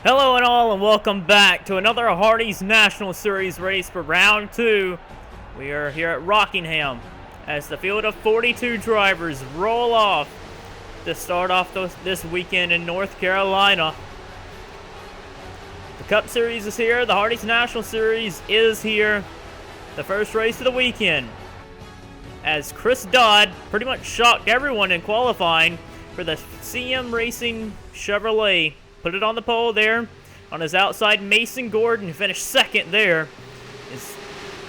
Hello and all, and welcome back to another Hardee's National Series race for round 2. We are here at Rockingham as the field of 42 drivers roll off to start off this weekend in North Carolina. The Cup Series is here, the Hardee's National Series is here. The first race of the weekend, as Chris Dodd pretty much shocked everyone in qualifying for the CM Racing Chevrolet. Put it on the pole there. On his outside, Mason Gordon finished second there. Is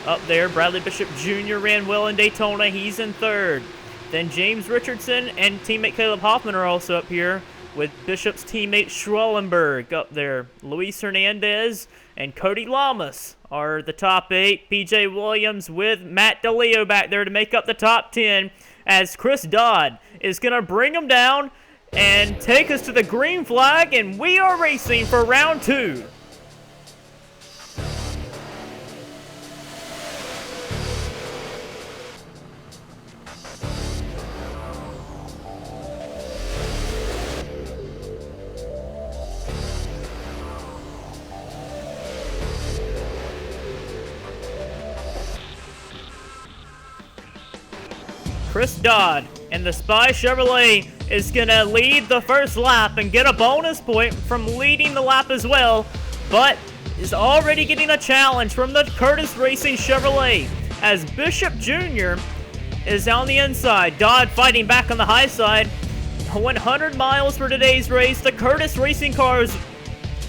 up there. Bradley Bishop Jr. ran well in Daytona. He's in third. Then James Richardson and teammate Caleb Hoffman are also up here, with Bishop's teammate Schwellenberg up there. Luis Hernandez and Cody Lamas are the top 8. PJ Williams with Matt DeLeo back there to make up the top 10, as Chris Dodd is going to bring them down and take us to the green flag, and we are racing for round 2. Chris Dodd and the Spy Chevrolet is going to lead the first lap and get a bonus point from leading the lap as well, but is already getting a challenge from the Kurtis Racing Chevrolet, as Bishop Jr. is on the inside. Dodd fighting back on the high side. 100 miles for today's race. The Kurtis Racing cars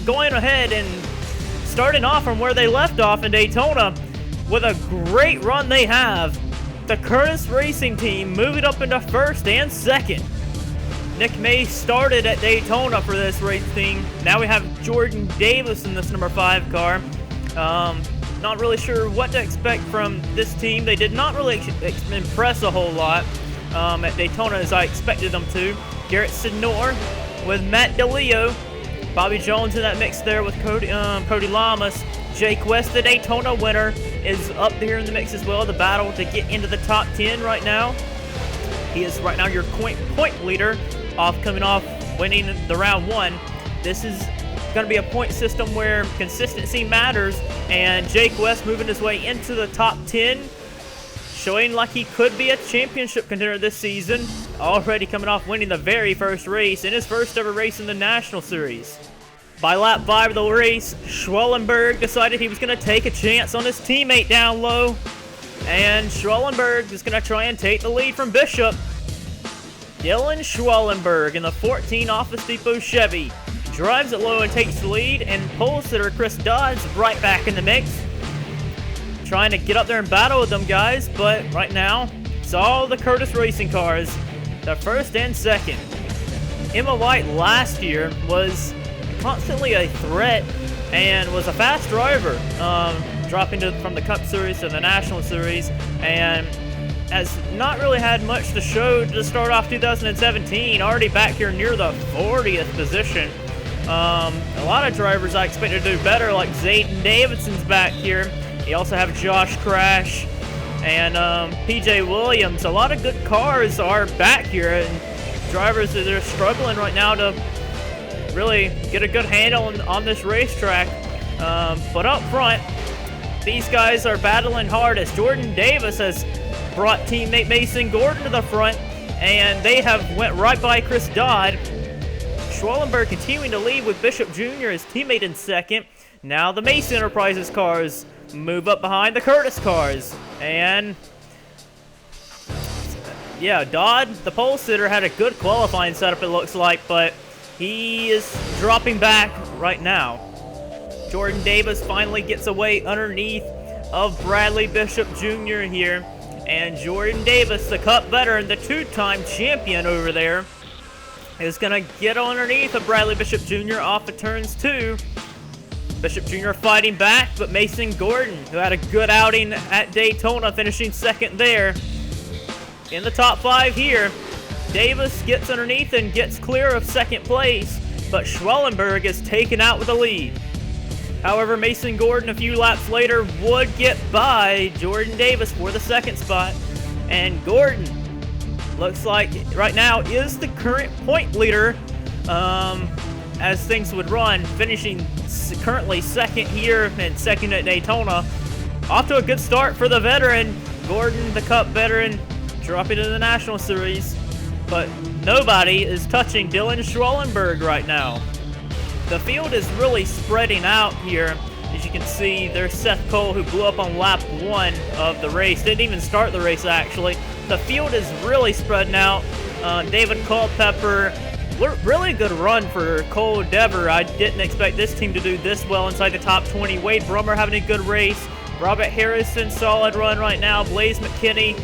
going ahead and starting off from where they left off in Daytona with a great run they have. The Kurtis Racing team moving up into first and second. Nick May started at Daytona for this race team. Now we have Jordan Davis in this number 5 car. Not really sure what to expect from this team. They did not really impress a whole lot at Daytona as I expected them to. Garrett Sidnor with Matt DeLeo. Bobby Jones in that mix there with Cody Lamas. Jake West, the Daytona winner, is up here in the mix as well. The battle to get into the top 10 right now. He is right now your point leader, coming off winning the round 1. This is going to be a point system where consistency matters, and Jake West moving his way into the top 10, showing like he could be a championship contender this season, already coming off winning the very first race in his first ever race in the National Series. By lap 5 of the race, Schwellenberg decided he was going to take a chance on his teammate down low, and Schwellenberg is going to try and take the lead from Bishop. Dylan Schwellenberg in the 14 Office Depot Chevy drives it low and takes the lead, and pole sitter Chris Dodd's right back in the mix, trying to get up there and battle with them guys, but right now it's all the Kurtis Racing cars, the first and second. Emma White last year was constantly a threat and was a fast driver, dropping from the Cup Series to the National Series, and has not really had much to show to start off 2017, already back here near the 40th position. A lot of drivers I expected to do better, like Zayden Davidson's back here. You also have Josh Crash and PJ Williams. A lot of good cars are back here, and drivers that are struggling right now to really get a good handle on this racetrack. But up front, these guys are battling hard, as Jordan Davis has brought teammate Mason Gordon to the front, and they have went right by Chris Dodd. Schwellenberg continuing to lead with Bishop Jr. his teammate in second. Now the Mason Enterprises cars move up behind the Kurtis cars, and yeah, Dodd, the pole sitter, had a good qualifying setup it looks like, but he is dropping back right now. Jordan Davis finally gets away underneath of Bradley Bishop Jr. here, and Jordan Davis, the Cup veteran, the 2-time champion over there, is going to get underneath of Bradley Bishop Jr. off of turns 2. Bishop Jr. fighting back, but Mason Gordon, who had a good outing at Daytona, finishing second there. In the top 5 here, Davis gets underneath and gets clear of second place, but Schwellenberg is taken out with the lead. However, Mason Gordon a few laps later would get by Jordan Davis for the second spot, and Gordon looks like right now is the current point leader as things would run, finishing currently second here and second at Daytona. Off to a good start for the veteran. Gordon, the Cup veteran, dropping into the National Series. But nobody is touching Dylan Schwellenberg right now. The field is really spreading out here. As you can see, there's Seth Cole, who blew up on lap 1 of the race. Didn't even start the race, actually. The field is really spreading out. David Culpepper, really good run for Cole Dever. I didn't expect this team to do this well inside the top 20. Wade Brummer having a good race. Robert Harrison, solid run right now. Blaze McKinney,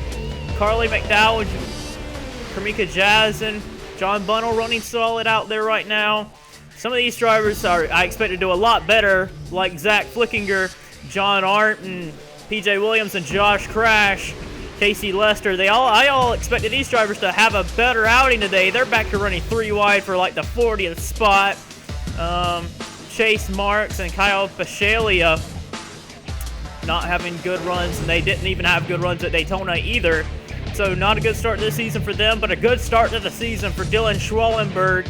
Carly McDowell, Kamika Jazzen, John Bunnell running solid out there right now. Some of these drivers I expect to do a lot better, like Zach Flickinger, John Arndt, and PJ Williams, and Josh Crash, Casey Lester. I all expected these drivers to have a better outing today. They're back to running 3 wide for like the 40th spot. Chase Marks and Kyle Pachalia not having good runs, and they didn't even have good runs at Daytona either. So not a good start to the season for them, but a good start to the season for Dylan Schwellenberg,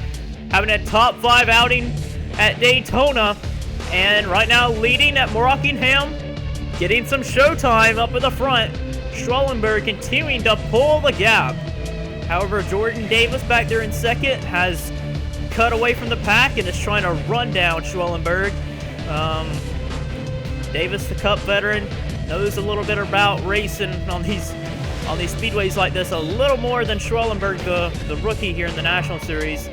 having a top 5 outing at Daytona, and right now leading at Rockingham, getting some showtime up at the front. Schwellenberg continuing to pull the gap. However, Jordan Davis back there in second has cut away from the pack and is trying to run down Schwellenberg. Davis, the Cup veteran, knows a little bit about racing on these speedways like this, a little more than Schwellenberg, the rookie here in the National Series.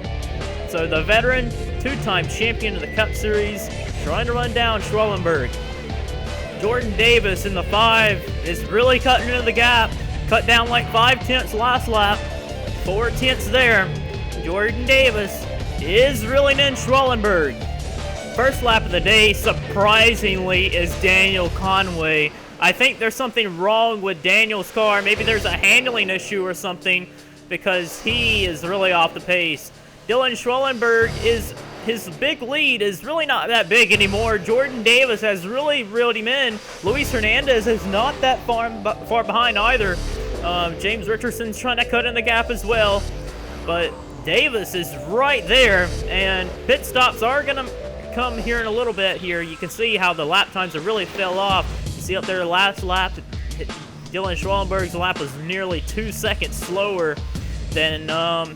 So the veteran, 2-time champion of the Cup Series, trying to run down Schwellenberg. Jordan Davis in the 5 is really cutting into the gap. Cut down like 5/10 last lap. 4/10 there. Jordan Davis is reeling in Schwellenberg. First lap of the day, surprisingly, is Daniel Conway. I think there's something wrong with Daniel's car. Maybe there's a handling issue or something, because he is really off the pace. Dylan Schwellenberg, his big lead is really not that big anymore. Jordan Davis has really reeled him in. Luis Hernandez is not that far behind either. James Richardson's trying to cut in the gap as well. But Davis is right there, and pit stops are going to come here in a little bit here. You can see how the lap times have really fell off. You see up there last lap, Dylan Schwellenberg's lap was nearly 2 seconds slower than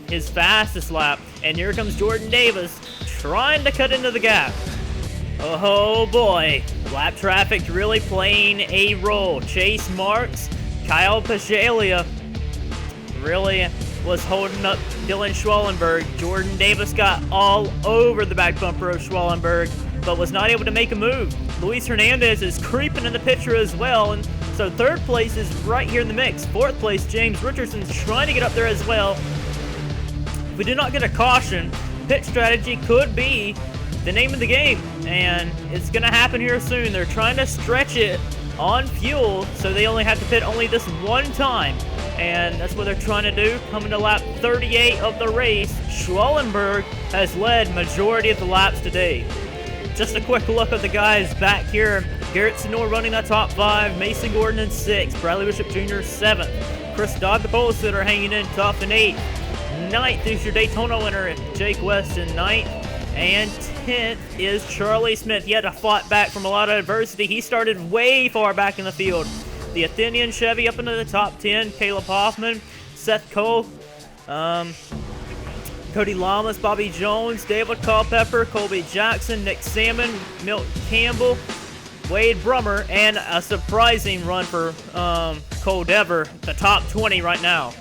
his fastest lap. And here comes Jordan Davis trying to cut into the gap. Oh boy, lap traffic really playing a role. Chase Marks, Kyle Pachalia really was holding up Dylan Schwellenberg. Jordan Davis got all over the back bumper of Schwellenberg, but was not able to make a move. Luis Hernandez is creeping in the picture as well, and so 3rd place is right here in the mix. 4th place, James Richardson's trying to get up there as well. If we do not get a caution, pit strategy could be the name of the game, and it's going to happen here soon. They're trying to stretch it on fuel, so they only have to pit only this one time, and that's what they're trying to do. Coming to lap 38 of the race, Schwellenberg has led majority of the laps today. Just a quick look at the guys back here. Garrett Senor running that top 5, Mason Gordon in 6th, Bradley Bishop Jr. 7th, Chris Dodd, the pole sitter, hanging in tough in 8th. 9th is your Daytona winner, Jake West in 9th, and 10th is Charlie Smith. He had to fight back from a lot of adversity. He started way far back in the field. The Athenian Chevy up into the top 10, Caleb Hoffman, Seth Cole, Cody Lamas, Bobby Jones, David Culpepper, Colby Jackson, Nick Salmon, Milt Campbell, Wade Brummer, and a surprising run for Cole Dever, the top 20 right now.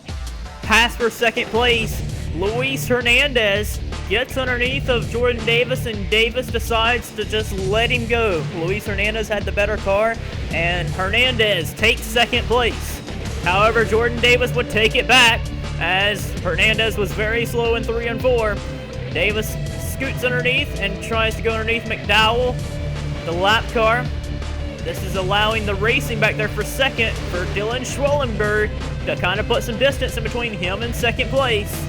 Pass for 2nd place, Luis Hernandez gets underneath of Jordan Davis, and Davis decides to just let him go. Luis Hernandez had the better car, and Hernandez takes 2nd place. However, Jordan Davis would take it back, as Hernandez was very slow in 3 and 4. Davis scoots underneath and tries to go underneath McDowell, the lap car. This is allowing the racing back there for 2nd for Dylan Schwellenberg to kind of put some distance in between him and 2nd place.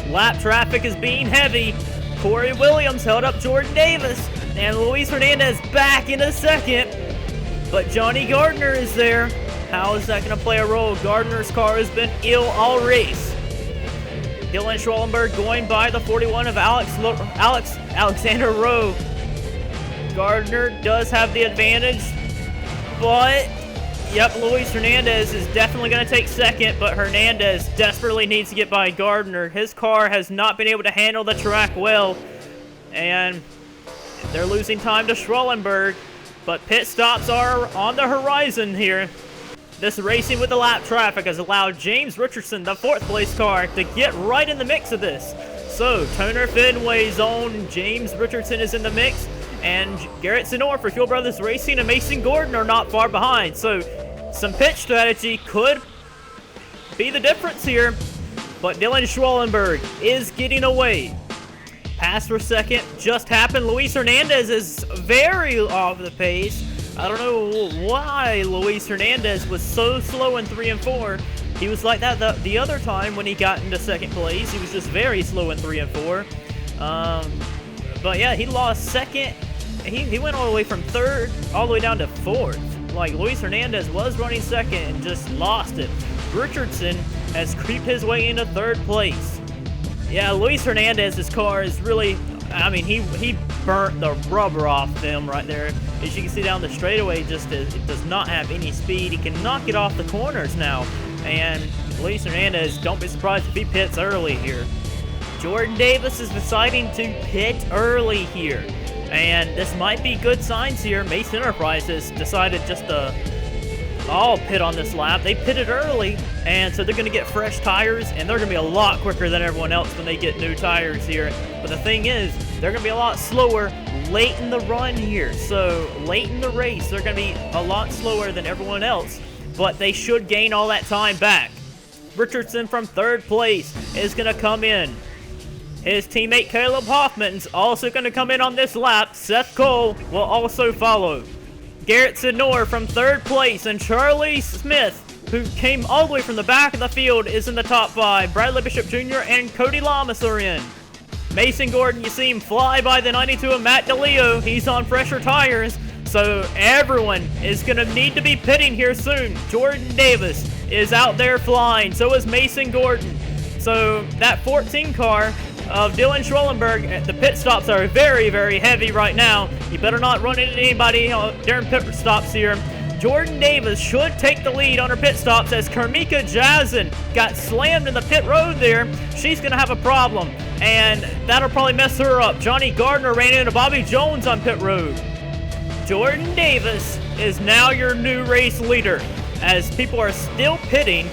Lap traffic is being heavy. Corey Williams held up Jordan Davis, and Luis Hernandez back into 2nd. But Johnny Gardner is there. How is that going to play a role? Gardner's car has been ill all race. Dylan Schwallenberg going by the 41 of Alexander Rowe. Gardner does have the advantage, but yep, Luis Hernandez is definitely going to take second, but Hernandez desperately needs to get by Gardner. His car has not been able to handle the track well, and they're losing time to Schwallenberg, but pit stops are on the horizon here. This racing with the lap traffic has allowed James Richardson, the 4th place car, to get right in the mix of this. So, Toner Fenway's own James Richardson is in the mix, and Garrett Senor for Fuel Brothers Racing and Mason Gordon are not far behind. So, some pit strategy could be the difference here, but Dylan Schwallenberg is getting away. Pass for second just happened. Luis Hernandez is very off the pace. I don't know why Luis Hernandez was so slow in 3 and 4. He was like that the other time when he got into 2nd place. He was just very slow in 3 and 4. But yeah, he lost 2nd. He went all the way from 3rd all the way down to 4th. Like, Luis Hernandez was running 2nd and just lost it. Richardson has creeped his way into 3rd place. Yeah, Luis Hernandez's car is really, I mean, he burnt the rubber off them right there. As you can see down the straightaway, it does not have any speed. He cannot get off the corners now. And Luis Hernandez, don't be surprised if he pits early here. Jordan Davis is deciding to pit early here. And this might be good signs here. Mace Enterprises decided just to all pit on this lap. They pitted early, and so they're going to get fresh tires, and they're going to be a lot quicker than everyone else when they get new tires here. But the thing is, they're going to be a lot slower late in the run here. So late in the race, they're going to be a lot slower than everyone else, but they should gain all that time back. Richardson from 3rd place is going to come in. His teammate Caleb Hoffman's also going to come in on this lap. Seth Cole will also follow. Garrett Senor from 3rd place, and Charlie Smith, who came all the way from the back of the field, is in the top 5. Bradley Bishop Jr. and Cody Lamas are in. Mason Gordon, you see him fly by the 92 of Matt DeLeo. He's on fresher tires, so everyone is going to need to be pitting here soon. Jordan Davis is out there flying, so is Mason Gordon. So that 14 car of Dylan Schwallenberg, the pit stops are very, very heavy right now. You better not run into anybody during pit stops here. Jordan Davis should take the lead on her pit stops as Karmika Jazin got slammed in the pit road there. She's going to have a problem, and that'll probably mess her up. Johnny Gardner ran into Bobby Jones on pit road. Jordan Davis is now your new race leader as people are still pitting.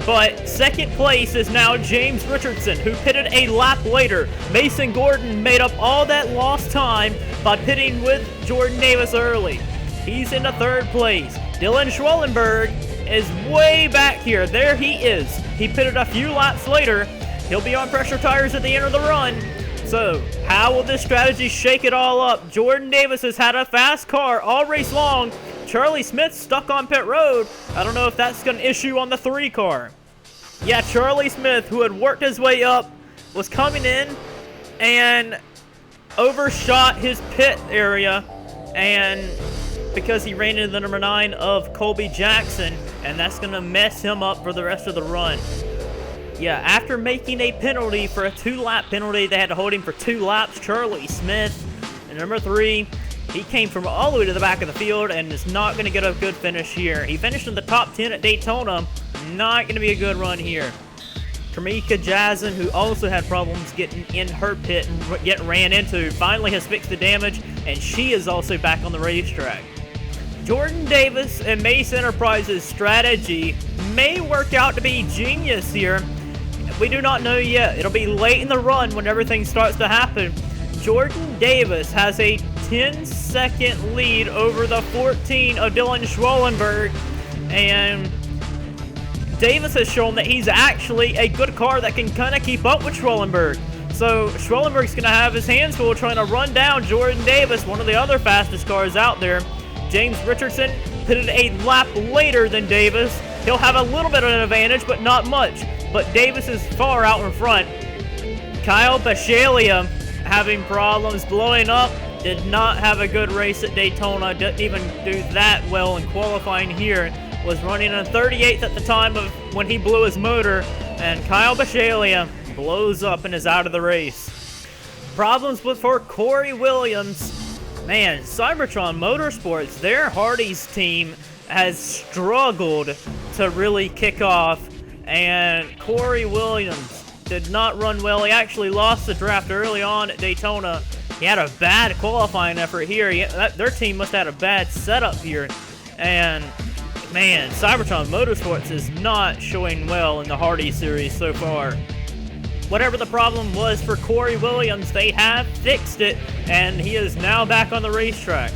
But 2nd place is now James Richardson, who pitted a lap later. Mason Gordon made up all that lost time by pitting with Jordan Davis early. He's in the 3rd place. Dylan Schwallenberg is way back here. There he is. He pitted a few laps later. He'll be on pressure tires at the end of the run. So, how will this strategy shake it all up? Jordan Davis has had a fast car all race long. Charlie Smith stuck on pit road. I don't know if that's going to issue on the 3 car. Yeah, Charlie Smith, who had worked his way up, was coming in and overshot his pit area, and because he ran into the number 9 of Colby Jackson, and that's going to mess him up for the rest of the run. Yeah, after making a penalty for a 2-lap penalty, they had to hold him for 2 laps. Charlie Smith, and number 3, he came from all the way to the back of the field and is not going to get a good finish here. He finished in the top 10 at Daytona. Not going to be a good run here. Kamika Jazin, who also had problems getting in her pit and get ran into, finally has fixed the damage, and she is also back on the racetrack. Jordan Davis and Mace Enterprises' strategy may work out to be genius here. We do not know yet. It'll be late in the run when everything starts to happen. Jordan Davis has a 10-second lead over the 14 of Dylan Schwallenberg, and Davis has shown that he's actually a good car that can kind of keep up with Schwallenberg. So Schwallenberg's going to have his hands full trying to run down Jordan Davis, one of the other fastest cars out there. James Richardson pitted a lap later than Davis. He'll have a little bit of an advantage, but not much. But Davis is far out in front. Kyle Bashalia having problems blowing up. Did not have a good race at Daytona. Didn't even do that well in qualifying here. Was running in 38th at the time of when he blew his motor. And Kyle Bashalia blows up and is out of the race. Problems for Corey Williams. Man, Cybertron Motorsports, their Hardee's team has struggled to really kick off, and Corey Williams did not run well. He actually lost the draft early on at Daytona. He had a bad qualifying effort here. Their team must have had a bad setup here, and man, Cybertron Motorsports is not showing well in the Hardee series so far. Whatever the problem was for Corey Williams, they have fixed it, and he is now back on the racetrack.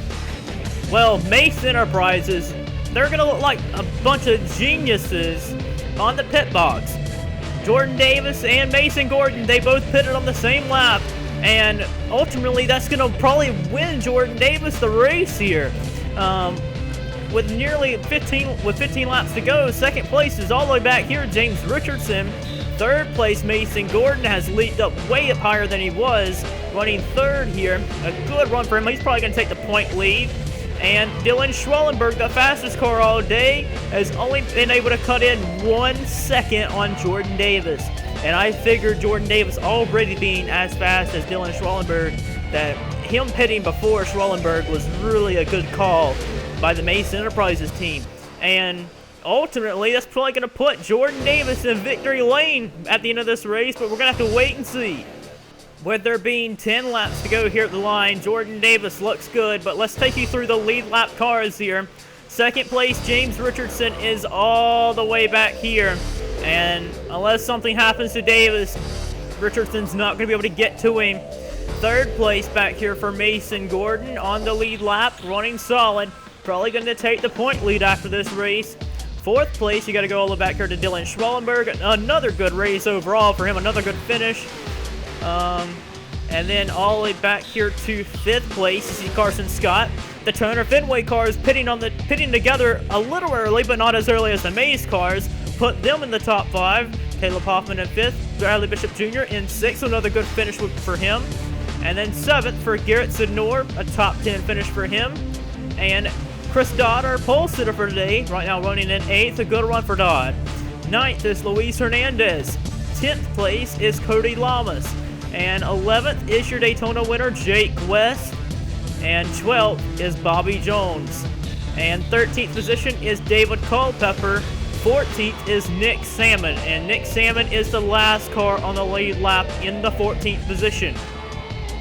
Well, Mace Enterprises, they're going to look like a bunch of geniuses on the pit box. Jordan Davis and Mason Gordon, they both pitted on the same lap, and ultimately that's going to probably win Jordan Davis the race here. With nearly 15 laps to go, second place is all the way back here, James Richardson. Third place, Mason Gordon has leaped up way up higher than he was, running third here. A good run for him. He's probably going to take the point lead. And Dylan Schwellenberg, the fastest car all day, has only been able to cut in 1 second on Jordan Davis. And I figured Jordan Davis already being as fast as Dylan Schwellenberg, that him pitting before Schwellenberg was really a good call by the Mace Enterprises team. And ultimately, that's probably going to put Jordan Davis in victory lane at the end of this race, but we're going to have to wait and see. With there being 10 laps to go here at the line, Jordan Davis looks good, but let's take you through the lead lap cars here. Second place, James Richardson is all the way back here, and unless something happens to Davis, Richardson's not going to be able to get to him. Third place back here for Mason Gordon on the lead lap, running solid. Probably going to take the point lead after this race. Fourth place, you got to go all the way back here to Dylan Schwellenberg. Another good race overall for him, another good finish. And then all the way back here to fifth place, you see Carson Scott. The Turner Fenway cars pitting together a little early, but not as early as the Maze cars. Put them in the top 5. Caleb Hoffman in 5th, Bradley Bishop Jr. in 6th, another good finish for him. And then 7th for Garrett Sidnor, a top 10 finish for him. And Chris Dodd, our pole sitter for today, right now running in 8th, a good run for Dodd. 9th is Luis Hernandez. 10th place is Cody Lamas. And 11th is your Daytona winner, Jake West. And 12th is Bobby Jones. And 13th position is David Culpepper. 14th is Nick Salmon. And Nick Salmon is the last car on the lead lap in the 14th position.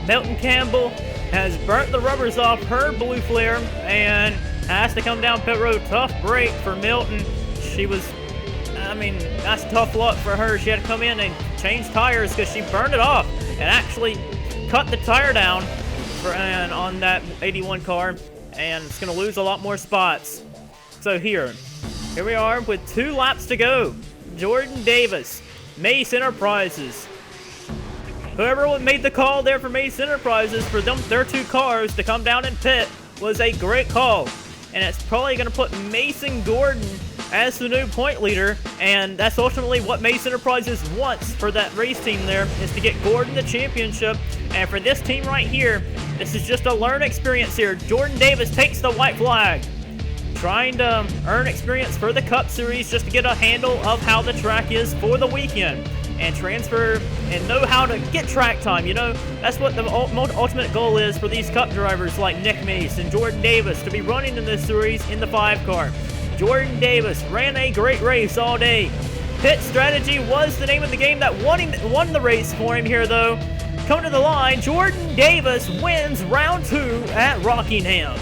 Milton Campbell has burnt the rubbers off her blue flare and has to come down pit road. Tough break for Milton. That's tough luck for her. She had to come in and change tires because she burned it off and actually cut the tire down on that 81 car, and it's going to lose a lot more spots. So here we are with 2 laps to go. Jordan Davis, Mace Enterprises. Whoever made the call there for Mace Enterprises for their 2 cars to come down and pit was a great call. And it's probably going to put Mason Gordon as the new point leader, and that's ultimately what Mace Enterprises wants for that race team there, is to get Gordon the championship. And for this team right here, this is just a learn experience here. Jordan Davis takes the white flag, trying to earn experience for the Cup Series just to get a handle of how the track is for the weekend and transfer and know how to get track time. You know, that's what the ultimate goal is for these Cup drivers like Nick Mace and Jordan Davis, to be running in this series in the 5 car. Jordan Davis ran a great race all day. Pit strategy was the name of the game that won the race for him here, though. Coming to the line, Jordan Davis wins round 2 at Rockingham.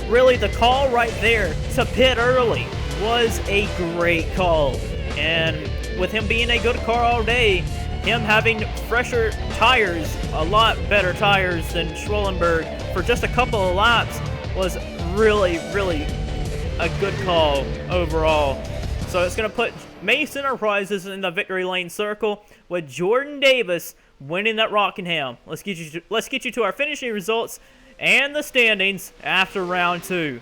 Really, the call right there to pit early was a great call. And with him being a good car all day, him having fresher tires, a lot better tires than Schwellenberg for just a couple of laps, was really, really a good call overall. So it's going to put Mace Enterprises in the victory lane circle with Jordan Davis winning at Rockingham. Let's get you to our finishing results and the standings after round 2.